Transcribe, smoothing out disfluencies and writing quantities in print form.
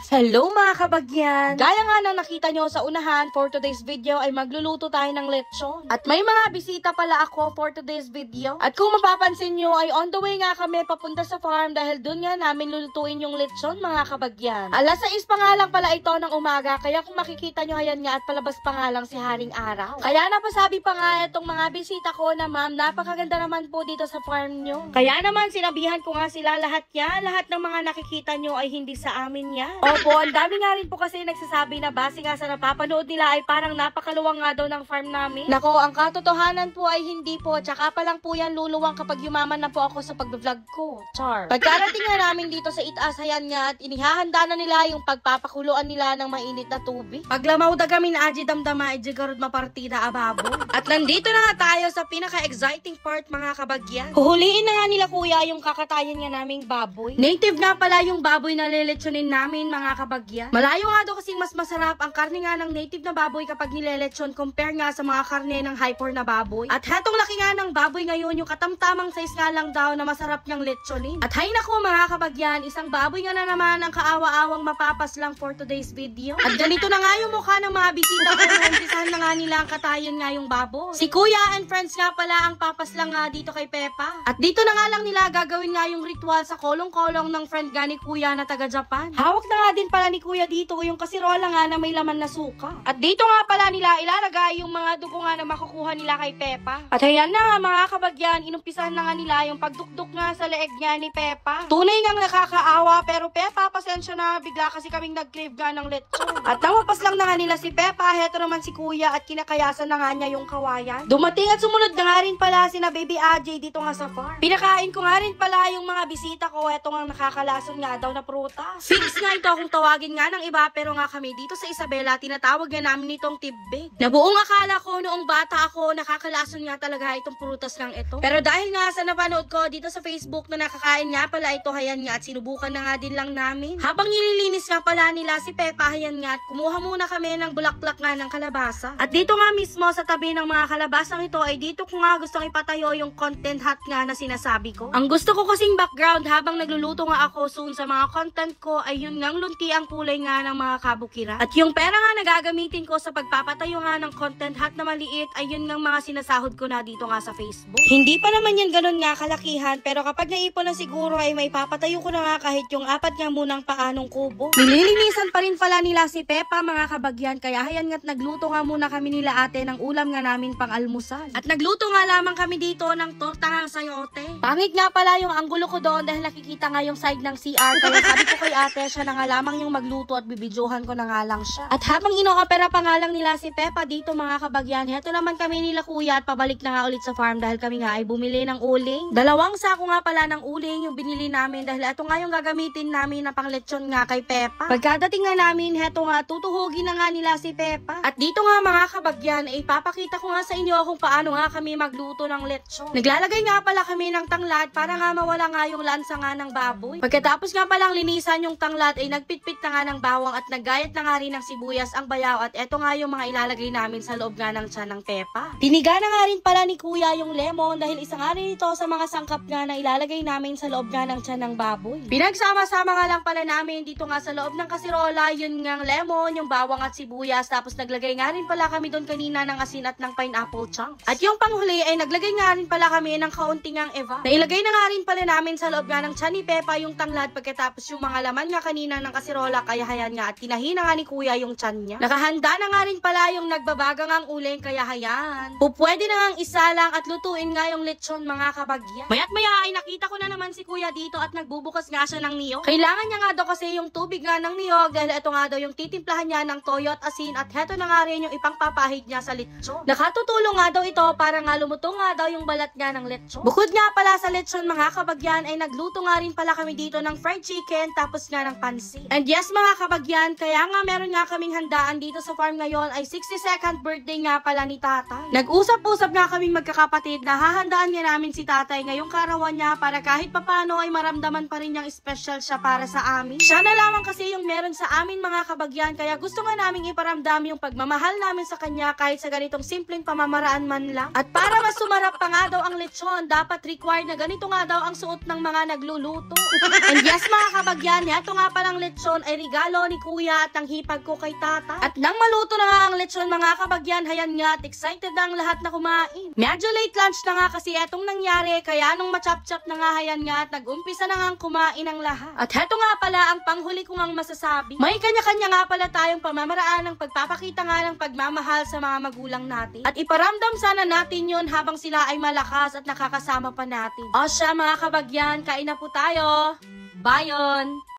Hello mga kabagyan! Gaya nga na nakita nyo sa unahan, for today's video ay magluluto tayo ng lechon. At may mga bisita pala ako for today's video. At kung mapapansin nyo ay on the way nga kami papunta sa farm dahil dun nga namin lulutuin yung lechon mga kabagyan. Alas 6 pa nga lang pala ito ng umaga, kaya kung makikita nyo ayan nga at palabas pa nga lang si Haring Araw. Kaya napasabi pa nga itong mga bisita ko na ma'am, napakaganda naman po dito sa farm nyo. Kaya naman sinabihan ko nga sila lahat ng mga nakikita nyo ay hindi sa amin yan. Opo, ang dami nga rin po kasi nagsasabi na base nga sa napapanood nila ay parang napakaluwang nga daw ng farm namin. Nako, ang katotohanan po ay hindi po. Tsaka pa lang po yan luluwang kapag yumaman na po ako sa pag-vlog ko. Char. Pagkarating nga namin dito sa itaas, ayan nga at inihahanda na nila yung pagpapakuluan nila ng mainit na tubig. Paglamaw da kami na aji damdama ay jigarod mapartida ababo. At nandito na nga tayo sa pinaka-exciting part mga kabagyan. Huhuliin na nga nila kuya yung kakatayan nga naming baboy. Native nga pala yung baboy na lelechonin namin mga kabagyan. Malayo nga daw kasing mas masarap ang karne nga ng native na baboy kapag nilelechon compare nga sa mga karne ng hyper na baboy. At hetong laki nga ng baboy ngayon, yung katamtamang size nga lang daw na masarap niyang lechonin. At hay nako mga kabagyan, isang baboy nga na naman ang kaawa-awang mapapas lang for today's video. At ganito na nga yung mukha ng mga bisita ko. Umpisahan na nga nila ang katayan nga yung baboy. Si kuya and friends nga pala ang papas lang nga dito kay Pepa. At dito na nga lang nila gagawin nga yung ritual sa kolong-kolong ng friend nga ni kuya na taga Japan. Hawak na nga din pala ni kuya dito yung kasirola nga na may laman na suka. At dito nga pala nila ilalagay yung mga dugo nga na makukuha nila kay Pepa. At ayan na nga mga kabagyan, inumpisahan na nga nila yung pagdukduk nga sa leeg nga ni Pepa. Tunay ngang nakakaawa pero Pepa, pasensya na, bigla kasi kaming nag-crave nga ng lechon. At namapas lang na nga nila si Pepa, heto naman si kuya at kinakayasan na nga niya yung kawayan. Dumating at sumunod na nga rin pala sina Baby AJ dito nga sa farm. Pinakain ko nga rin pala yung mga bisita ko, heto nga nakakalason nga daw na prutas. Fix nga ito kung tawagin nga ng iba, pero nga kami dito sa Isabela, tinatawag nga namin itong tibbig. Nabuong akala ko noong bata ako, nakakalason nga talaga itong prutas ng ito. Pero dahil nga sa napanood ko dito sa Facebook na nakakain nga pala ito, hayan nga at sinubukan na nga din lang namin. Habang nililinis nga pala nila si Pepa, hayan nga at kumuha muna kami ng bulaklak nga ng kalabasa. At dito nga mismo sa tabi ng mga kalabasang ito ay dito ko nga gustong ipatayo yung content hat nga na sinasabi ko. Ang gusto ko kasing background habang nagluluto nga ako soon sa mga content ko ay yun ngang lunti ang kulay nga ng mga kabukiran. At yung pera nga na gagamitin ko sa pagpapatayo nga ng content hat na maliit ay yun ngang mga sinasahod ko na dito nga sa Facebook. Hindi pa naman yan ganun nga kalakihan, pero kapag naipon na siguro ay may papatayo ko na nga kahit yung 4 nga munang paanong kubo. Nililinisan pa rin pala nila si Pepa mga kabagyan, kaya hayan nga't nagluto nga muna kami nila ate ng ulam nga namin pang almusal. At nagluto nga lamang kami dito ng torta nga sayote. Pangit nga pala yung anggulo ko doon dahil nakikita nga yung side ng CR, kaya sabi ko kay ate siya na nga lamang yung magluto at bibidyohan ko na nga lang siya. At habang ino-opera pa nga lang nila si Pepa dito mga kabagyan, heto naman kami nila kuya at pabalik na nga ulit sa farm dahil kami nga ay bumili ng uling. 2 sako nga pala ng uling yung binili namin dahil ito nga yung gagamitin namin na pang lechon nga kay Pepa. Pagkadating nga namin, heto nga tutuhugin na nga nila si Pepa. At dito nga mga kabagyan, ay ipapakita ko nga sa inyo kung paano nga kami magluto ng lechon. Naglalagay nga pala kami ng tanglad para nga mawala nga yung lansa nga ng baboy. Pagkatapos nga palang linisan yung tanglad ay nagpitpit na nga ng bawang at naggayat na nga rin ng sibuyas ang bayaw at eto nga yung mga ilalagay namin sa loob nga ng tiyan ng Pepa. Tiniga na nga rin pala ni kuya yung lemon dahil isa nga rin ito sa mga sangkap nga na ilalagay namin sa loob nga ng tiyan ng baboy. Pinagsama-sama nga lang pala namin dito nga sa loob ng kasirola yun nga lemon, yung bawang at sibuyas, tapos naglagay nga rin pala kami doon kanina ng asin at ng pineapple chunks. At yung panghuli ay naglagay nga rin pala kami ng kaunting ang eva. Nailagay na nga rin pala namin sa loob nga ng tiyan ni Pepa yung tanglad pagkatapos yung mga laman nga kanina ng kasirola, kaya hayan nga at tinahin na nga ni kuya yung tiyan niya. Nakahanda na nga rin pala yung nagbabagang ang uling, kaya hayan. Pwede na nga isa lang at lutuin nga yung lechon mga kabagyan. Maya't maya ay nakita ko na naman si kuya dito at nagbubukas nga siya ng niyog. Kailangan niya nga daw kasi yung tubig nga ng niyog dahil ito nga daw yung titimplahan niya ng toyo at asin at heto na nga rin yung ipangpapahid niya sa lechon. Nakatutulong nga daw ito para nga lumuto nga daw yung balat nga ng lechon. Bukod nga pala sa lechon mga kabagyan ay nagluto nga rin pala kami dito ng fried chicken tapos nga ng pansit. And yes mga kabagyan, kaya nga meron nga kaming handaan dito sa farm ngayon ay 62nd birthday nga pala ni tatay. Nag-usap-usap nga kaming magkakapatid na hahandaan nga namin si tatay ngayong karawan niya para kahit papano ay maramdaman pa rin niyang special siya para sa amin. Siya na lamang kasi yung meron sa amin mga kabagyan, kaya gusto nga naming iparamdam yung pagmamahal namin sa kanya kahit sa ganitong simpleng pamamaraan man lang. At para mas sumarap pa nga daw ang lechon, dapat required na ganito nga daw ang suot ng mga nagluluto. And yes mga kabagyan, ito nga palang lechon lechon ay regalo ni kuya at ang hipag ko kay tata. At nang maluto na nga ang lechon mga kabagyan, hayan nga at excited na ang lahat na kumain. Medyo late lunch na nga kasi etong nangyari, kaya nung machap-chap na nga hayan nga at nag-umpisa na nga ang kumain ang lahat. At heto nga pala ang panghuli ko ngang masasabi. May kanya-kanya nga pala tayong pamamaraan ng pagpapakita nga ng pagmamahal sa mga magulang natin. At iparamdam sana natin yun habang sila ay malakas at nakakasama pa natin. O siya mga kabagyan, kain na po tayo. Bayon!